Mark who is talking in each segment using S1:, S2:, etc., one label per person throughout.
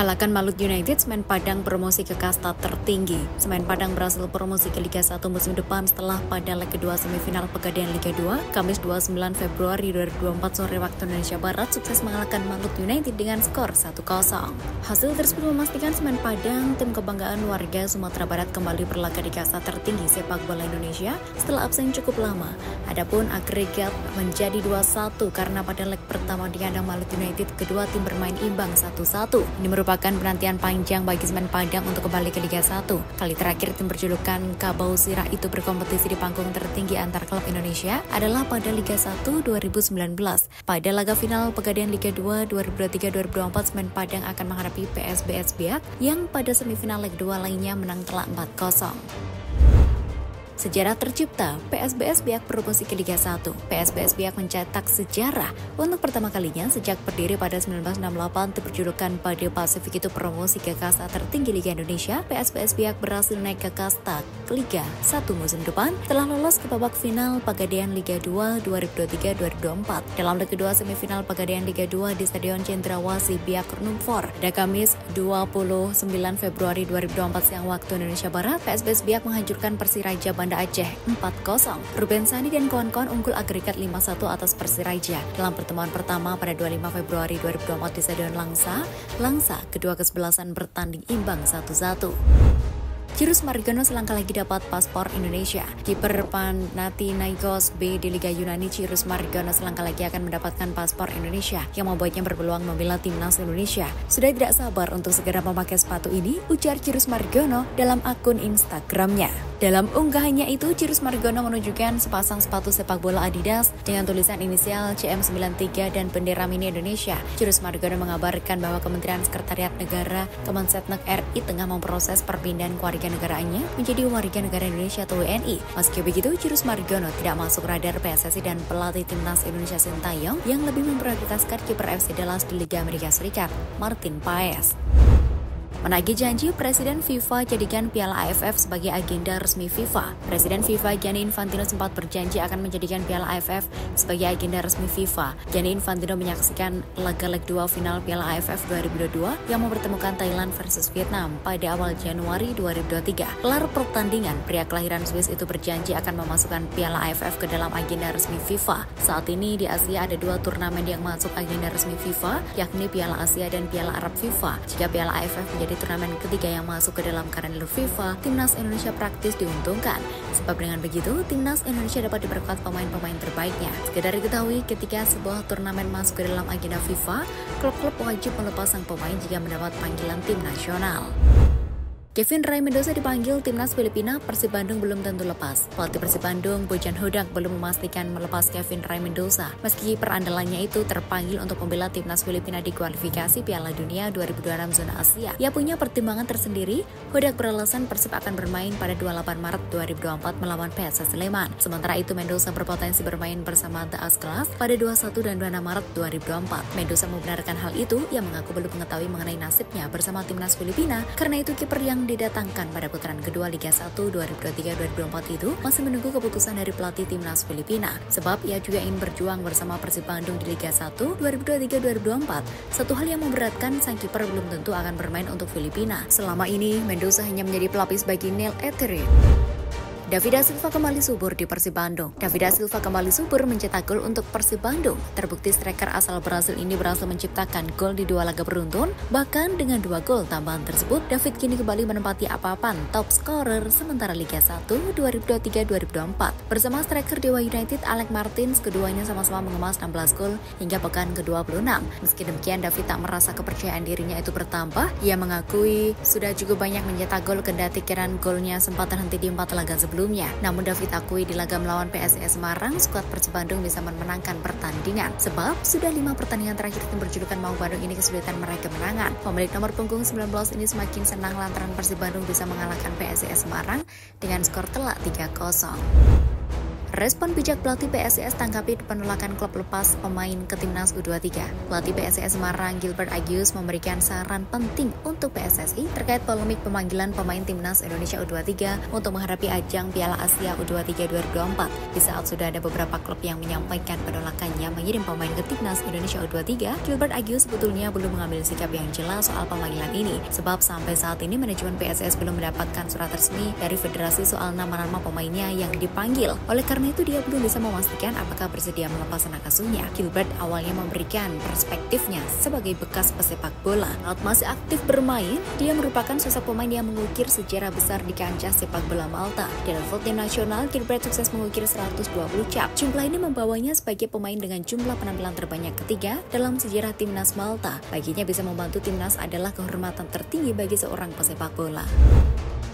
S1: Kalahkan Malut United, Semen Padang promosi ke kasta tertinggi. Semen Padang berhasil promosi ke Liga 1 musim depan setelah pada leg kedua semifinal Pegadaian Liga 2, Kamis 29 Februari 2024 sore waktu Indonesia Barat, sukses mengalahkan Malut United dengan skor 1-0. Hasil tersebut memastikan Semen Padang, tim kebanggaan warga Sumatera Barat, kembali berlaga di kasta tertinggi sepak bola Indonesia setelah absen cukup lama. Adapun agregat menjadi 2-1 karena pada leg pertama di kandang Malut United, kedua tim bermain imbang 1-1. Ini merupakan penantian panjang bagi Semen Padang untuk kembali ke Liga 1. Kali terakhir tim berjulukan Kabau Sirah itu berkompetisi di panggung tertinggi antar klub Indonesia adalah pada Liga 1 2019. Pada laga final Pegadaian Liga 2 2023-2024, Semen Padang akan menghadapi PSBS Biak yang pada semifinal leg 2 lainnya menang telak 4-0. Sejarah tercipta, PSBS Biak promosi ke Liga 1. PSBS Biak mencetak sejarah untuk pertama kalinya sejak berdiri pada 1968. Tim berjulukan Pade Pasifik itu promosi ke kasta tertinggi Liga Indonesia. PSBS Biak berhasil naik ke kasta Liga 1 musim depan telah lolos ke babak final Pegadaian Liga 2 2023-2024. Dalam leg kedua semifinal Pegadaian Liga 2 di Stadion Cendrawasih Biak Numfor pada Kamis 29 Februari 2024 siang waktu Indonesia Barat, PSBS Biak menghancurkan Persiraja Banda Aceh 4-0. Ruben Sani dan kawan-kawan unggul agregat 5-1 atas Persiraja dalam pertemuan pertama pada 25 Februari 2024 di Stadion Langsa, kedua kesebelasan bertanding imbang 1-1. Cirus Margono selangkah lagi dapat paspor Indonesia. Kiper Panathinaikos B di Liga Yunani, Cirus Margono selangkah lagi akan mendapatkan paspor Indonesia yang membuatnya berpeluang membela timnas Indonesia. Sudah tidak sabar untuk segera memakai sepatu ini, ujar Cirus Margono dalam akun Instagramnya. Dalam unggahannya itu, Cirus Margono menunjukkan sepasang sepatu sepak bola Adidas dengan tulisan inisial CM93 dan bendera mini Indonesia. Cirus Margono mengabarkan bahwa Kementerian Sekretariat Negara Kemensetnek RI tengah memproses perpindahan kewarganegaraannya menjadi warga negara Indonesia atau WNI. Meski begitu, Cirus Margono tidak masuk radar PSSI dan pelatih timnas Indonesia Sintayong yang lebih memprioritaskan kiper FC Dallas di Liga Amerika Serikat, Martin Paes. Menagih janji, Presiden FIFA jadikan Piala AFF sebagai agenda resmi FIFA. Presiden FIFA Gianni Infantino sempat berjanji akan menjadikan Piala AFF sebagai agenda resmi FIFA. Gianni Infantino menyaksikan laga leg 2 final Piala AFF 2022 yang mempertemukan Thailand versus Vietnam pada awal Januari 2023. Kelar pertandingan, pria kelahiran Swiss itu berjanji akan memasukkan Piala AFF ke dalam agenda resmi FIFA. Saat ini di Asia ada 2 turnamen yang masuk agenda resmi FIFA, yakni Piala Asia dan Piala Arab FIFA. Jika Piala AFF menjadi turnamen ketiga yang masuk ke dalam kalender FIFA, timnas Indonesia praktis diuntungkan. Sebab dengan begitu, timnas Indonesia dapat diperkuat pemain-pemain terbaiknya. Sekedar diketahui, ketika sebuah turnamen masuk ke dalam agenda FIFA, klub-klub wajib melepas sang pemain jika mendapat panggilan tim nasional. Kevin Ray Mendoza dipanggil timnas Filipina, Persib Bandung belum tentu lepas. Pelatih Persib Bandung, Bojan Hodak, belum memastikan melepas Kevin Ray Mendoza. Meski perandalannya itu terpanggil untuk membela timnas Filipina di kualifikasi Piala Dunia 2026 zona Asia. Ia punya pertimbangan tersendiri. Hodak beralasan Persib akan bermain pada 28 Maret 2024 melawan PSS Sleman. Sementara itu, Mendoza berpotensi bermain bersama The Ascalaf pada 21 dan 26 Maret 2024. Mendoza membenarkan hal itu. Ia mengaku belum mengetahui mengenai nasibnya bersama timnas Filipina. Karena itu, kiper yang didatangkan pada putaran kedua Liga 1 2023-2024 itu masih menunggu keputusan dari pelatih timnas Filipina. Sebab ia juga ingin berjuang bersama Persib Bandung di Liga 1 2023-2024. Satu hal yang memberatkan, sang kiper belum tentu akan bermain untuk Filipina. Selama ini, Mendoza hanya menjadi pelapis bagi Neil Etheridge. David da Silva kembali subur di Persib Bandung. David da Silva kembali subur mencetak gol untuk Persib Bandung. Terbukti striker asal Brasil ini berhasil menciptakan gol di 2 laga beruntun. Bahkan dengan 2 gol tambahan tersebut, David kini kembali menempati papan top scorer sementara Liga 1 2023-2024. Bersama striker Dewa United Alex Martins, keduanya sama-sama mengemas 16 gol hingga pekan ke-26. Meski demikian, David tak merasa kepercayaan dirinya itu bertambah. Ia mengakui sudah cukup banyak mencetak gol kendati kiraan golnya sempat terhenti di 4 laga sebelumnya. Namun David akui di laga melawan PSIS Semarang, skuad Persib Bandung bisa memenangkan pertandingan. Sebab sudah 5 pertandingan terakhir tim berjulukan Maung Bandung ini kesulitan meraih kemenangan. Pemilik nomor punggung 19 ini semakin senang lantaran Persib Bandung bisa mengalahkan PSIS Semarang dengan skor telak 3-0. Respon bijak pelatih PSIS tanggapi penolakan klub lepas pemain ke timnas U23. Pelatih PSIS Semarang Gilbert Agius memberikan saran penting untuk PSSI terkait polemik pemanggilan pemain timnas Indonesia U23 untuk menghadapi ajang Piala Asia U23 2024. Di saat sudah ada beberapa klub yang menyampaikan penolakannya mengirim pemain ke timnas Indonesia U23, Gilbert Agius sebetulnya belum mengambil sikap yang jelas soal pemanggilan ini. Sebab sampai saat ini manajemen PSIS belum mendapatkan surat resmi dari federasi soal nama-nama pemainnya yang dipanggil. Oleh karena itu dia belum bisa memastikan apakah bersedia melepas anak asuhnya. Gilbert awalnya memberikan perspektifnya sebagai bekas pesepak bola. Saat masih aktif bermain, dia merupakan sosok pemain yang mengukir sejarah besar di kancah sepak bola Malta. Di level tim nasional, Gilbert sukses mengukir 120 cap. Jumlah ini membawanya sebagai pemain dengan jumlah penampilan terbanyak ketiga dalam sejarah timnas Malta. Baginya bisa membantu timnas adalah kehormatan tertinggi bagi seorang pesepak bola.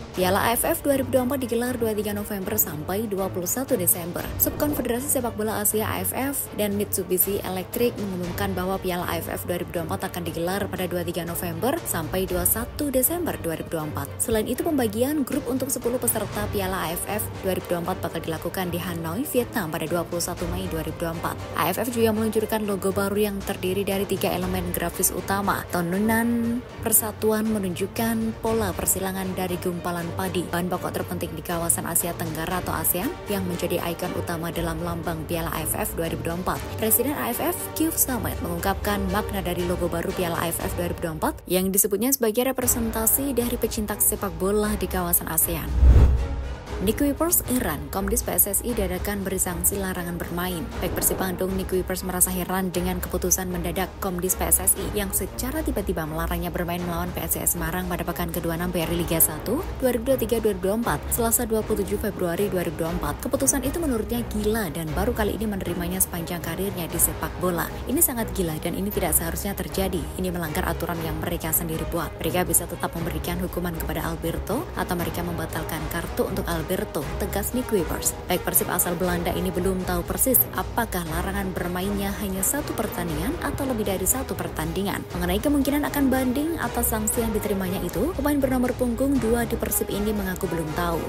S1: Piala AFF 2024 digelar 23 November sampai 21 Desember. Subkonfederasi Sepak Bola Asia AFF dan Mitsubishi Electric mengumumkan bahwa Piala AFF 2024 akan digelar pada 23 November sampai 21 Desember 2024. Selain itu, pembagian grup untuk 10 peserta Piala AFF 2024 bakal dilakukan di Hanoi, Vietnam pada 21 Mei 2024. AFF juga meluncurkan logo baru yang terdiri dari 3 elemen grafis utama. Tenunan persatuan menunjukkan pola persilangan dari gumpalan padi, bahan pokok terpenting di kawasan Asia Tenggara atau ASEAN yang menjadi ikon utama dalam lambang Piala AFF 2024. Presiden AFF Keith Samet mengungkapkan makna dari logo baru Piala AFF 2024 yang disebutnya sebagai representasi dari pecinta sepak bola di kawasan ASEAN. Nick Kuipers heran, Komdis PSSI dadakan beri sanksi larangan bermain. Back Persib Bandung, Nick Kuipers merasa heran dengan keputusan mendadak Komdis PSSI yang secara tiba-tiba melarangnya bermain melawan PSIS Semarang pada pekan ke-26 BRI Liga 1 2023-2024, Selasa 27 Februari 2024. Keputusan itu menurutnya gila dan baru kali ini menerimanya sepanjang karirnya di sepak bola. Ini sangat gila dan ini tidak seharusnya terjadi. Ini melanggar aturan yang mereka sendiri buat. Mereka bisa tetap memberikan hukuman kepada Alberto atau mereka membatalkan kartu untuk Alberto, tegas Nick Kuipers. Baik Persib asal Belanda ini belum tahu persis apakah larangan bermainnya hanya satu pertandingan atau lebih dari satu pertandingan. Mengenai kemungkinan akan banding atas sanksi yang diterimanya itu, pemain bernomor punggung 2 di Persib ini mengaku belum tahu.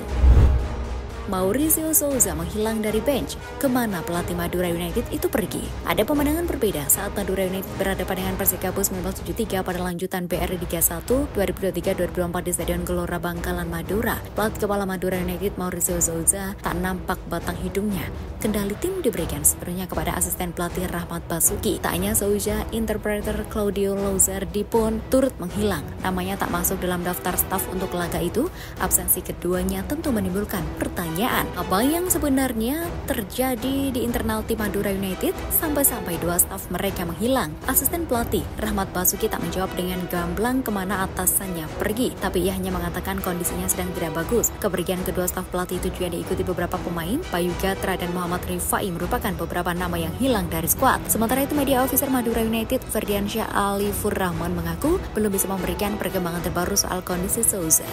S1: Mauricio Souza menghilang dari bench. Kemana pelatih Madura United itu pergi? Ada pemandangan berbeda saat Madura United berhadapan dengan Persikabo 1973 pada lanjutan BRI Liga 1 2023-2024 di Stadion Gelora Bangkalan, Madura. Pelatih kepala Madura United Mauricio Souza tak nampak batang hidungnya. Kendali tim diberikan sepenuhnya kepada asisten pelatih Rahmat Basuki. Tak hanya Souza, interpreter Claudio Lozardi pun turut menghilang. Namanya tak masuk dalam daftar staf untuk laga itu. Absensi keduanya tentu menimbulkan pertanyaan. Apa yang sebenarnya terjadi di internal tim Madura United sampai-sampai 2 staf mereka menghilang? Asisten pelatih Rahmat Basuki tak menjawab dengan gamblang kemana atasannya pergi, tapi ia hanya mengatakan kondisinya sedang tidak bagus. Kepergian kedua staf pelatih itu juga diikuti beberapa pemain. Bayu Gatra dan Muhammad Rifai merupakan beberapa nama yang hilang dari skuad. Sementara itu, media officer Madura United Ferdiansyah Ali Furrahman mengaku belum bisa memberikan perkembangan terbaru soal kondisi Souza.